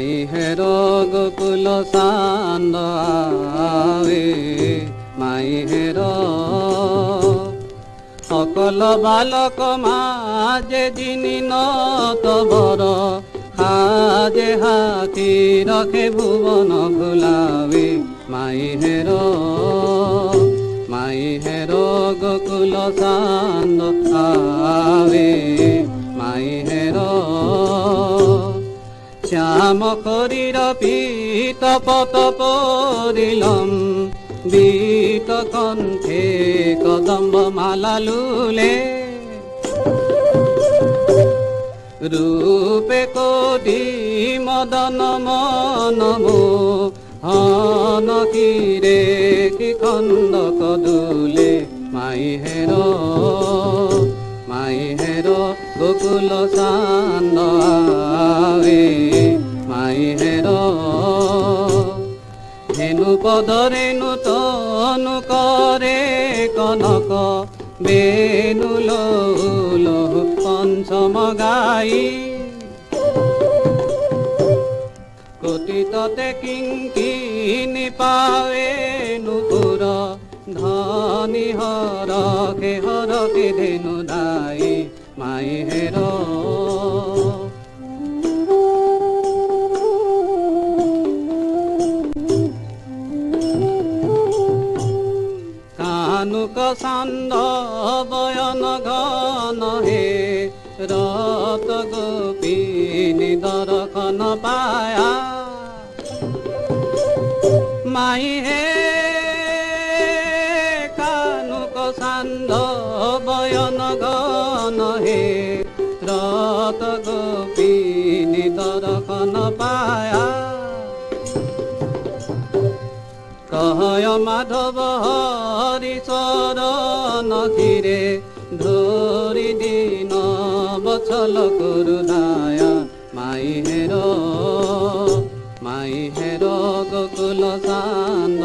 মাই হেৰ গোকুল চান্দ আৱে মাই হেৰ সকল বালক মাঝে যিনি নত বর সাজে হাতী রখে ভুবন ভুলাবে মাই হের গোকুল চান্দ আবে মাই হের শ্যাম শরীর পীত পত পরিলম বীত কণ্ঠে কদম্ব মালা লুলে রূপে কোটি মদন মনমো হন কিরে কি খন্দ কদুলে মাই হের গোকুল চান্দ আৱে মাই হেৰ হেনু পদৰে নূতনু কৰে কনক বেনু লৌল পঞ্চম গাই কটিততে কিঙ্কিনি পাৱে নুপুর ধনি হরকে হরকে ধেনু দাই মাই হের কানুক চান্দ বয়ন ঘন হে রত গোপিনী দর্শন পায়া মাই হে কানুক চান্দ বয়ন ঘন হে রত গোপিনী দর্শন পায়া কহয় মাধব হরি চরণ ধীরে ধরি দিন বছল করু দায়া মাই হের গোকুল চান্দ